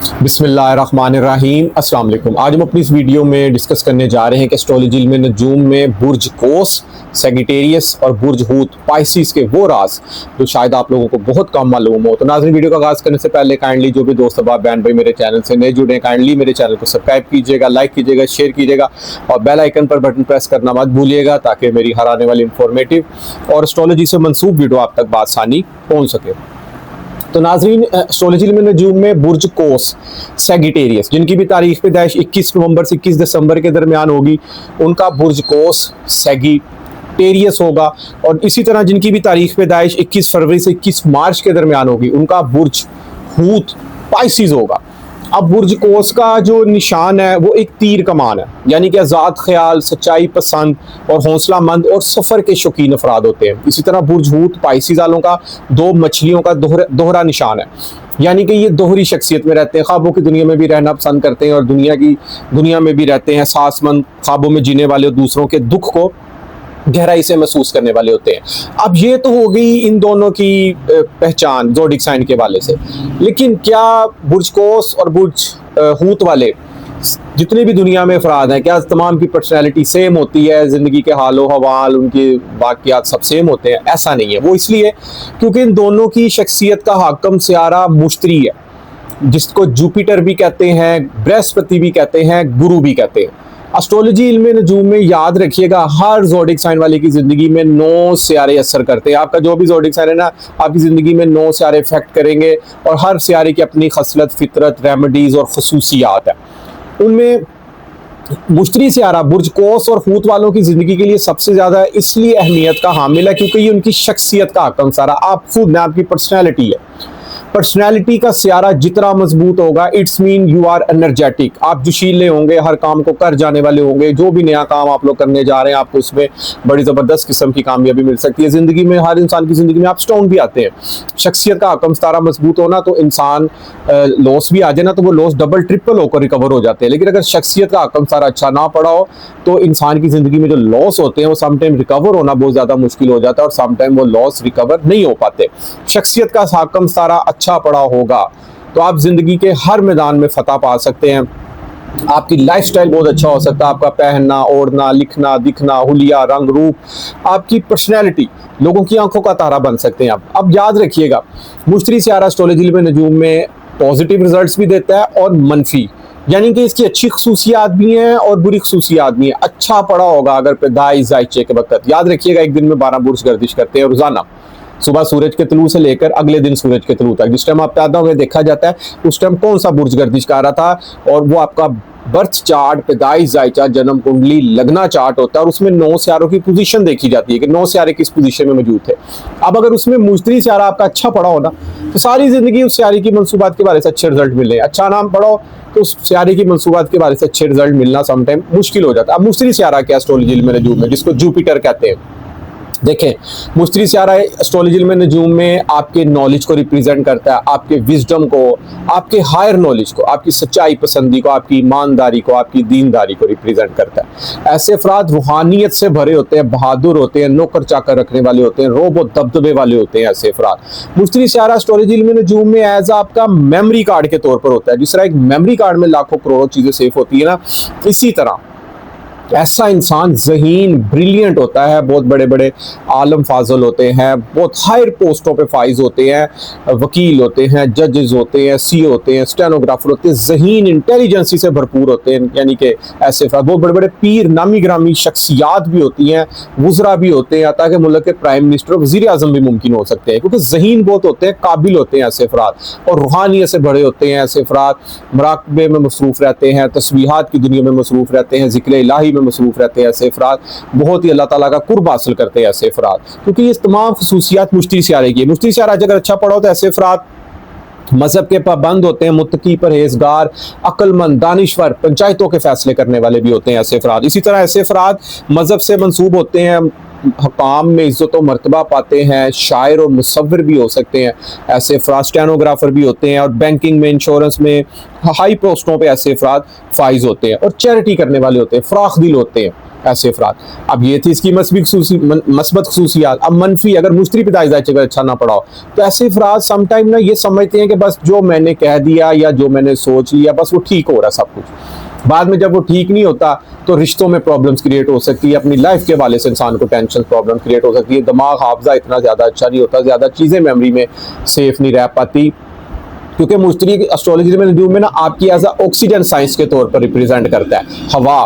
बिस्मिल्लाहिर्रहमानिर्रहीम अस्सलाम वालेकुम। आज हम अपनी इस वीडियो में डिस्कस करने जा रहे हैं कि एस्ट्रोलॉजी इल्म नजूम में बुर्ज कोस, सेगिटेरियस और बुर्ज हूत पाइसिस के वो राज जो शायद आप लोगों को बहुत कम मालूम हो। तो नाज़रीन, वीडियो का आगाज़ करने से पहले काइंडली जो भी दोस्त अहबाब बहन भाई मेरे चैनल से नए जुड़े हैं, काइंडली मेरे चैनल को सब्सक्राइब कीजिएगा, लाइक कीजिएगा, शेयर कीजिएगा और बेल आइकन पर बटन प्रेस करना मत भूलिएगा ताकि मेरी हर आने वाली इंफॉर्मेटिव और एस्ट्रोलॉजी से मनसूब वीडियो आप तक बासानी पहुँच सके। तो नाजरीन, एस्ट्रोलॉजी में नजूम में बुर्ज कोस, सेगिटेरियस जिनकी भी तारीख पैदाइश 21 नवंबर से 21 दिसंबर के दरमियान होगी, उनका बुर्ज कोस सेगिटेरियस होगा। और इसी तरह जिनकी भी तारीख पैदाइश 21 फरवरी से 21 मार्च के दरमियान होगी, उनका बुर्ज हूत पाइसिस होगा। अब बुर्ज कोस का जो निशान है वो एक तीर कमान है, यानी कि आज़ाद ख्याल, सच्चाई पसंद और हौसला मंद और सफ़र के शौकीन अफराद होते हैं। इसी तरह बुर्ज हूत पाइसिस वालों का दो मछलियों का दोहरा निशान है, यानी कि ये दोहरी शख्सियत में रहते हैं, ख्वाबों की दुनिया में भी रहना पसंद करते हैं और दुनिया में भी रहते हैं। एहसासमंद, ख्वाबों में जीने वाले और दूसरों के दुख को गहराई से महसूस करने वाले होते हैं। अब ये तो हो गई इन दोनों की पहचान ज़ोडिक साइन के वाले से, लेकिन क्या बुर्ज कोस और बुर्ज हूत वाले जितने भी दुनिया में अफराद हैं, क्या तमाम की पर्सनैलिटी सेम होती है? ज़िंदगी के हालो हवाल, उनके वाक़यात सब सेम होते हैं? ऐसा नहीं है। वो इसलिए क्योंकि इन दोनों की शख्सियत का हाकम सियारा मुश्तरी है, जिसको जुपिटर भी कहते हैं, बृहस्पति भी कहते हैं, गुरु भी कहते हैं। एस्ट्रोलॉजी इल्म नजूम में याद रखिएगा, हर ज़ोडिक साइन वाले की ज़िंदगी में 9 सियारे असर करते हैं। आपका जो भी ज़ोडिक साइन है ना, आपकी ज़िंदगी में 9 सियारे इफेक्ट करेंगे और हर सियारे की अपनी खसलत, फितरत, रेमेडीज़ और खसूसियात है। उनमें मुश्तरी सियारा बुर्ज कोस और हूत वालों की ज़िंदगी के लिए सबसे ज़्यादा इसलिए अहमियत का हामिल है क्योंकि ये उनकी शख्सियत का हाकम सारा, आप खुद में आपकी पर्सनैलिटी है। पर्सनैलिटी का सियारा जितना मजबूत होगा, it's mean you are energetic, आप जोशीले होंगे, हर काम को कर जाने वाले होंगे। जो भी नया काम आप लोग करने जा रहे हैं, आपको उसमें बड़ी ज़बरदस्त किस्म की कामयाबी मिल सकती है। ज़िंदगी में हर इंसान की ज़िंदगी में अप्स डाउन भी आते हैं। शख्सियत का हाकम सितारा मजबूत होना तो इंसान लॉस भी आ जाए ना, तो वो लॉस डबल ट्रिपल होकर रिकवर हो जाते हैं। लेकिन अगर शख्सियत का हाकम सितारा अच्छा ना पड़ा हो तो इंसान की ज़िंदगी में जो लॉस होते हैं वो समटाइम रिकवर होना बहुत ज़्यादा मुश्किल हो जाता है और समटाइम वो लॉस रिकवर नहीं हो पाते। शख्सियत का हाकम सितारा अच्छा पड़ा होगा तो आप जिंदगी के हर मैदान में फतह पा सकते हैं। आपकी लाइफस्टाइल बहुत अच्छा हो सकता है, आपका पहनना, ओढ़ना, लिखना, दिखना, हुलिया, रंग रूप, आपकी पर्सनैलिटी लोगों की आंखों का तारा बन सकते हैं आप। अब याद रखिएगा, मुश्तरी सियारा एस्ट्रोलॉजी में नजूम में पॉजिटिव रिजल्ट्स भी देता है और मनफी, यानी कि इसकी अच्छी खसूसियात भी हैं और बुरी खसूसियात भी हैं। अच्छा पड़ा होगा अगर पैदाइश जायचे के वक्त। याद रखिएगा, एक दिन में 12 बुर्ज गर्दिश करते हैं रोजाना, सुबह सूरज के तलू से लेकर अगले दिन सूरज के तलू तक। जिस टाइम आप पैदा हुए देखा जाता है उस टाइम कौन सा बुर्ज गर्दिश कर रहा था, और वो आपका बर्थ चार्ट, पैदाइश जायचा, जन्म कुंडली, लगना चार्ट होता है और उसमें 9 सियारों की पोजीशन देखी जाती है कि 9 सियारे किस पोजीशन में मौजूद थे। अब अगर उसमें मुश्तरी सियारा आपका अच्छा पड़ा हो ना, तो सारी जिंदगी उस सियारे की मनसूबात के बारे से अच्छे रिजल्ट मिले। अच्छा नाम पढ़ो तो उस सियारे की मनसूबात के बारे से अच्छे रिजल्ट मिलना समटाइम मुश्किल हो जाता है। अब मुश्तरी सियारा क्या एस्ट्रोलॉजी में नजूम में, जिसको जुपिटर कहते हैं, देखें, मुश्तरी सियारा एस्ट्रोलॉजी में नजूम में आपके नॉलेज को रिप्रेजेंट करता है, आपके विजडम को, आपके हायर नॉलेज को, आपकी सच्चाई पसंदी को, आपकी ईमानदारी को, आपकी दीनदारी को रिप्रेजेंट करता है। ऐसे अफराद रूहानियत से भरे होते हैं, बहादुर होते हैं, नौकर चाकर रखने वाले होते हैं, रोब और दबदबे वाले होते हैं। ऐसे अफराद मुश्तरी सियारा एस्ट्रोलॉजी में नजूम में एज आपका मेमोरी कार्ड के तौर पर होता है। जिस तरह एक मेमोरी कार्ड में लाखों करोड़ों चीज़ें सेव होती है ना, इसी तरह ऐसा इंसान ज़हीन, ब्रिलियंट होता है, बहुत बड़े बड़े आलम फाजल होते हैं, बहुत हायर पोस्टों पे फाइज होते हैं, वकील होते हैं, जजेस होते हैं, सी होते हैं, स्टेनोग्राफर होते हैं, ज़हीन इंटेलिजेंसी से भरपूर होते हैं। यानी कि ऐसे बहुत बड़े बड़े पीर, नामी ग्रामी शख्सियात भी होती हैं, वज़रा भी होते हैं, ताकि मुल्क के प्राइम मिनिस्टर और वज़ीर आज़म भी मुमकिन हो सकते हैं, क्योंकि ज़हीन बहुत होते हैं, काबिल होते हैं ऐसे अफराद, और रूहानियत से भरे होते हैं ऐसे अफराद। मराकबे में मसरूफ़ रहते हैं, तस्बीहात की दुनिया में मसरूफ़ रहते हैं, ज़िक्र इलाही में मसरूफ़ रहते हैं ऐसे अफराद, बहुत ही अल्लाह ताला का कुर्ब हासिल करते हैं ऐसे अफराद, क्योंकि ये तमाम खसूसियात मुश्तरी सियारे की है। मुश्तरी सियारा अगर अच्छा पड़ा हो तो ऐसे अफराद मजहब के पाबंद होते हैं, मुत्तकी, परहेजगार, अक्लमंद, दानिश्वर, पंचायतों के फैसले करने वाले भी होते हैं ऐसे अफराद। इसी तरह ऐसे अफराद मजहब से मंसूब होते हैं, हकाम में इज़्ज़त और मर्तबा पाते हैं, शायर और मुसव्विर भी हो सकते हैं ऐसे अफराद, स्टेनोग्राफर भी होते हैं, और बैंकिंग में, इंश्योरेंस में हाई पोस्टों पे ऐसे अफराद फाइज होते हैं, और चैरिटी करने वाले होते हैं, फ़राख दिल होते हैं। ऐसे अफराद। अब ये थी इसकी मस्बत खसूसियात। अब मनफी, अगर मुश्तरी पैदाइश जायचे का अच्छा ना पड़ा हो तो ऐसे अफराद समटाइम ना ये समझते हैं कि बस जो मैंने कह दिया या जो मैंने सोच लिया बस वो ठीक हो रहा सब कुछ। बाद में जब वो ठीक नहीं होता तो रिश्तों में प्रॉब्लम्स क्रिएट हो सकती है, अपनी लाइफ के हवाले से इंसान को टेंशन प्रॉब्लम क्रिएट हो सकती है, दिमाग हाफजा इतना ज़्यादा अच्छा नहीं होता, ज़्यादा चीज़ें मेमोरी में सेफ नहीं रह पाती, क्योंकि मुश्तरी एस्ट्रोलॉजी में नजूम में ना आपकी एज ऑक्सीजन साइंस के तौर पर रिप्रेजेंट करता है, हवा।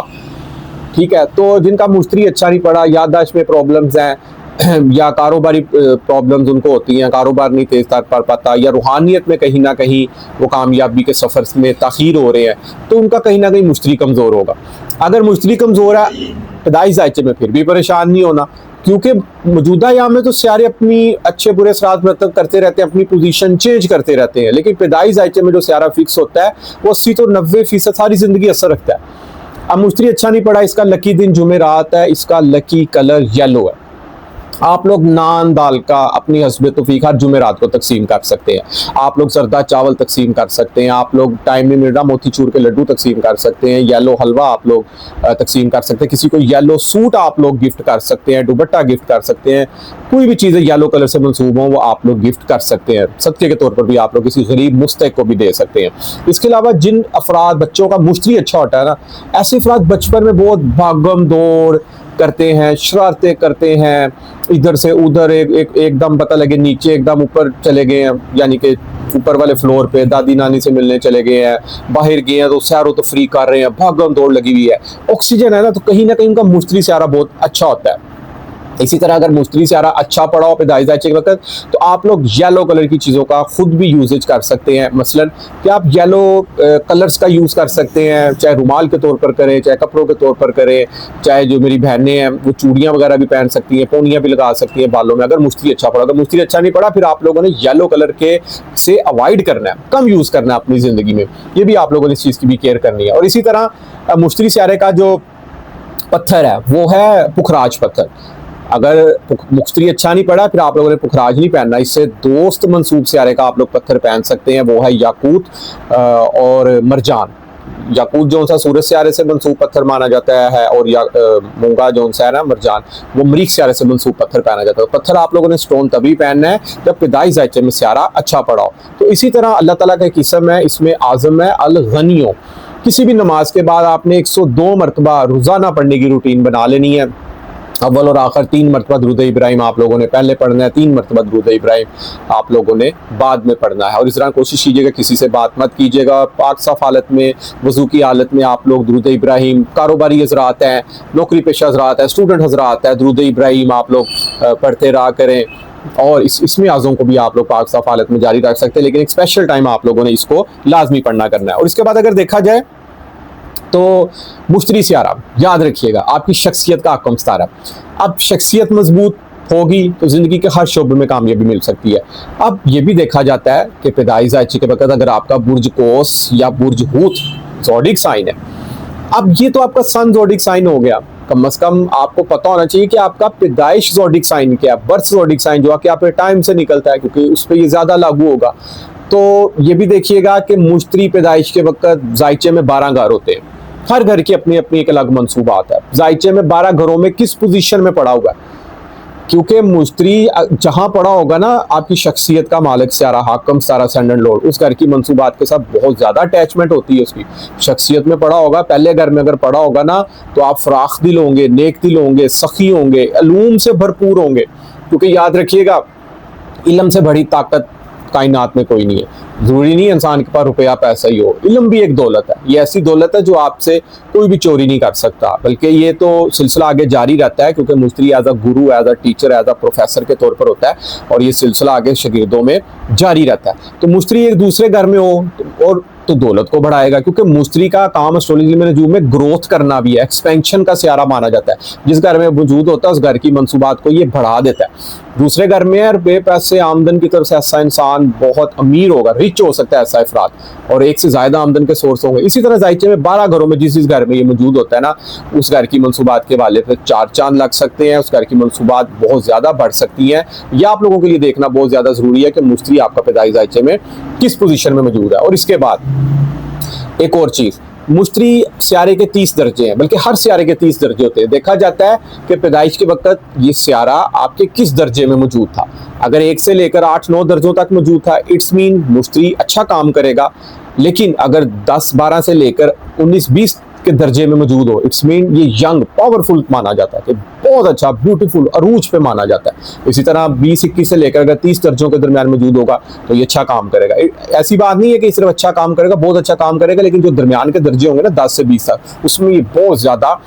ठीक है, तो जिनका मुश्तरी अच्छा नहीं पड़ा, याददाश्त में प्रॉब्लम्स हैं या कारोबारी प्रॉब्लम्स उनको होती हैं, कारोबार नहीं तेज तर कर पाता, या रूहानियत में कहीं ना कहीं वो कामयाबी के सफ़र में ताख़ीर हो रहे हैं, तो उनका कहीं ना कहीं मुश्तरी कमज़ोर होगा। अगर मुश्तरी कमज़ोर है पैदाइश जायचे में फिर भी परेशान नहीं होना, क्योंकि मौजूदा यहाँ में तो सारे अपनी अच्छे बुरे असरात मतलब करते रहते हैं, अपनी पोजीशन चेंज करते रहते हैं, लेकिन पैदाइश जायचे में जो सारा फिक्स होता है वो 80 तो 90% सारी ज़िंदगी असर रखता है। अब मुश्तरी अच्छा नहीं पड़ा, इसका लकी दिन जुमेरात है, इसका लकी कलर येलो है। आप लोग नान दाल का अपनी हस्बे तौफीक हर जुमेरात को तकसीम कर सकते हैं, आप लोग जरदा चावल तकसीम कर सकते हैं, आप लोग टाइम नहीं मिल रहा मोतीचूर के लड्डू तकसीम कर सकते हैं, येलो हलवा आप लोग तकसीम कर सकते हैं, किसी को येलो सूट आप लोग गिफ्ट कर सकते हैं, दुपट्टा गिफ्ट कर सकते हैं, कोई भी चीज़ें येलो कलर से मंसूब हों वो आप लोग गिफ्ट कर सकते हैं। सदक़े के तौर पर भी आप लोग किसी गरीब मुस्तहिक को भी दे सकते हैं। इसके अलावा जिन अफराद बच्चों का मुश्तरी अच्छा होता है ना, ऐसे अफराद बचपन में बहुत भागम दौड़ करते हैं, शरारतें करते हैं, इधर से उधर एकदम पता लगे नीचे एकदम ऊपर चले गए हैं, यानी कि ऊपर वाले फ्लोर पे दादी नानी से मिलने चले गए हैं, बाहर गए हैं तो सैरो तफरी कर रहे हैं, भागम दौड़ लगी हुई है। ऑक्सीजन है ना, तो कहीं ना कहीं उनका मुश्तरी सारा बहुत अच्छा होता है। इसी तरह अगर मुश्तरी सारा अच्छा पड़ा हो पैदाइश जायचे के वक्त, तो आप लोग येलो कलर की चीज़ों का खुद भी यूजेज कर सकते हैं। मसलन कि आप येलो कलर्स का यूज़ कर सकते हैं, चाहे रुमाल के तौर पर करें, चाहे कपड़ों के तौर पर करें, चाहे जो मेरी बहनें हैं वो चूड़ियाँ वगैरह भी पहन सकती हैं, पोनियाँ भी लगा सकती हैं बालों में, अगर मुश्तरी अच्छा पड़ा। अगर मुश्तरी अच्छा नहीं पड़ा फिर आप लोगों ने येलो कलर के से अवॉइड करना है, कम यूज़ करना है अपनी ज़िंदगी में, ये भी आप लोगों ने इस चीज़ की भी केयर करनी है। और इसी तरह मुश्तरी स्यारे का जो पत्थर है वो है पुखराज पत्थर। अगर मुश्तरी अच्छा नहीं पड़ा फिर आप लोगों ने पुखराज नहीं पहनना, इससे दोस्त मंसूब स्यारे का आप लोग पत्थर पहन सकते हैं, वो है याकूत और मरजान। याकूत जो सा सूरज स्यारे से मंसूब पत्थर माना जाता है, और मूंगा जो सा है ना मरजान, वो मरीख स्यारे से मंसूब पत्थर पहना जाता है। पत्थर आप लोगों ने स्टोन तभी पहनना है जब पैदाइश जायचे में स्यारा अच्छा पड़ा हो। तो इसी तरह अल्लाह ताला का किस्म है, इसमें आज़म है अल गनियो। किसी भी नमाज के बाद आपने 102 मरतबा रोज़ाना पढ़ने की रूटीन बना लेनी है। अव्वल और आखिर 3 मरतबा दुरूद इब्राहिम आप लोगों ने पहले पढ़ना है, 3 मरतबा दुरूद इब्राहिम आप लोगों ने बाद में पढ़ना है। और इस तरह कोशिश कीजिएगा किसी से बात मत कीजिएगा, पाक साफ हालत में वज़ू की हालत में आप लोग दुरूद इब्राहिम, कारोबारी हज़रात हैं, नौकरी पेशा हज़रात हैं, स्टूडेंट हज़रात हैं, दुरूद इब्राहिम आप लोग पढ़ते रहा करें। और इसमें आज़ों को भी आप लोग पाक साफ हालत में जारी रख सकते हैं, लेकिन एक स्पेशल टाइम आप लोगों ने इसको लाजमी पढ़ना करना है। और इसके बाद अगर देखा जाए तो मुश्तरी स्यारा याद रखिएगा आपकी शख्सियत का आकम सितारा। अब शख्सियत मजबूत होगी तो ज़िंदगी के हर शोबे में कामयाबी मिल सकती है। अब ये भी देखा जाता है कि पैदाइश जायचे के वक्त अगर आपका बुर्ज कोस या बुर्ज हूत ज़ोडिक साइन है, अब ये तो आपका सन ज़ोडिक साइन हो गया, कम से कम आपको पता होना चाहिए कि आपका पैदाइश ज़ोडिक साइन क्या है, बर्थ ज़ोडिक साइन जो कि आपके टाइम से निकलता है, क्योंकि उस पर ये ज़्यादा लागू होगा। तो ये भी देखिएगा कि मुश्तरी पैदाइश के वक्त जायचे में 12 घर होते हैं, हर घर की अपनी अपनी एक अलग मंसूबात है। जायचे में 12 घरों में किस पोजीशन में पड़ा हुआ है, क्योंकि मुश्तरी जहां पड़ा होगा ना आपकी शख्सियत का मालिक सारा हाकम सारा सेंड एंड लोड उस घर की मंसूबात के साथ बहुत ज़्यादा अटैचमेंट होती है। उसकी शख्सियत में पड़ा होगा, पहले घर में अगर पड़ा होगा ना तो आप फराख दिल होंगे, नेक दिल होंगे, सखी होंगे, अलूम से भरपूर होंगे, क्योंकि याद रखिएगा इल्म से बड़ी ताकत कायनात में कोई नहीं है। जरूरी नहीं इंसान के पास रुपया पैसा ही हो, इल्म भी एक दौलत है। ये ऐसी दौलत है जो आपसे कोई भी चोरी नहीं कर सकता, बल्कि ये तो सिलसिला आगे जारी रहता है, क्योंकि मुश्तरी as a guru, as a teacher, as a professor के तौर पर होता है, और ये सिलसिला आगे शागिर्दों में जारी रहता है। तो मुश्तरी एक दूसरे घर में हो और तो दौलत को बढ़ाएगा, क्योंकि मुश्तरी का काम एस्ट्रोलॉजी में नजूम में ग्रोथ करना भी है, एक्सपेंशन का स्यारा माना जाता है। जिस घर में वजूद होता है उस घर की मंसूबात को ये बढ़ा देता है। दूसरे घर में रुपये पैसे आमदन की तरफ से ऐसा इंसान बहुत अमीर होगा, रिच हो सकता है ऐसा अफराद, और एक से ज़्यादा आमदन के सोर्स होंगे। इसी तरह जायचे में 12 घरों में जिस घर में ये मौजूद होता है ना, उस घर की मंसूबात के वाले पे 4 चांद लग सकते हैं, उस घर की मंसूबात बहुत ज़्यादा बढ़ सकती हैं। यह आप लोगों के लिए देखना बहुत ज़्यादा ज़रूरी है कि मुश्तरी आपका पैदाइश जायचे में किस पोजीशन में मौजूद है। और इसके बाद एक और चीज़, मुश्तरी सियारे के 30 दर्जे हैं, बल्कि हर सियारे के 30 दर्जे होते हैं। देखा जाता है कि पैदाइश के वक्त ये सियारा आपके किस दर्जे में मौजूद था। अगर 1 से लेकर 8-9 दर्जों तक मौजूद था, इट्स मीन मुश्तरी अच्छा काम करेगा। लेकिन अगर 10-12 से लेकर 19-20 के दर्जे में मौजूद हो, इट्स मीन ये यंग पावरफुल माना जाता है, कि बहुत अच्छा ब्यूटीफुल अरूज पे माना जाता है। इसी तरह 20-21 से लेकर अगर 30 दर्जों के दरमियान मौजूद होगा तो ये अच्छा काम करेगा। ऐसी बात नहीं है कि सिर्फ अच्छा काम करेगा, बहुत अच्छा काम करेगा, लेकिन जो दरमियान के दर्जे होंगे ना 10 से 20 तक, उसमें ये बहुत ज्यादा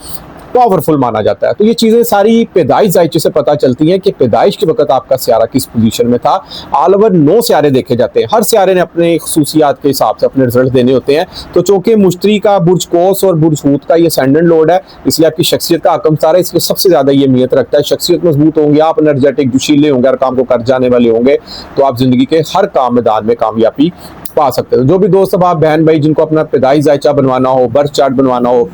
पावरफुल माना जाता है। तो ये चीजें सारी पैदाइश जायचे से पता चलती हैं कि पैदाइश के वक्त आपका सियारा किस पोजीशन में था। ऑल ओवर 9 सियारे देखे जाते हैं, हर सियारे ने अपने खसूसियात के हिसाब से अपने रिजल्ट देने होते हैं। तो चूंकि मुश्तरी का बुर्ज कोस और बुर्ज हूत का ये असेंडेंट लॉर्ड है, इसलिए आपकी शख्सियत का हकम सारा इसलिए सबसे ज्यादा ये अहमियत रखता है। शख्सियत मजबूत होंगे, आप एनर्जेटिक जोशीले होंगे, हर काम को कर जाने वाले होंगे, तो आप जिंदगी के हर काम मैदान में कामयाबी पा सकते हो। जो भी दोस्त अब आप बहन भाई जिनको अपना पैदाइश जायचा बनवाना हो, बर्थ चार्ट बनवाना हो,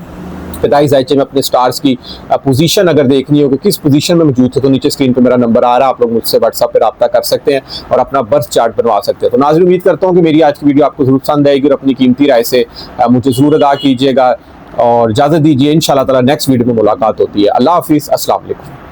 पैदाइश जायचे में अपने स्टार्स की पोजीशन अगर देखनी हो कि किस पोजीशन में मौजूद है, तो नीचे स्क्रीन पे मेरा नंबर आ रहा है, आप लोग मुझसे व्हाट्सएप पे रब्ता कर सकते हैं और अपना बर्थ चार्ट बनवा सकते हैं। तो नाज़रीन, उम्मीद करता हूँ कि मेरी आज की वीडियो आपको जरूर पसंद आएगी और अपनी कीमती राय से मुझे जरूर अदा कीजिएगा और इजाज़त दीजिए। इंशाल्लाह ताला नेक्स्ट वीडियो में मुलाकात होती है। अल्लाह हाफिज़, अस्सलाम वालेकुम।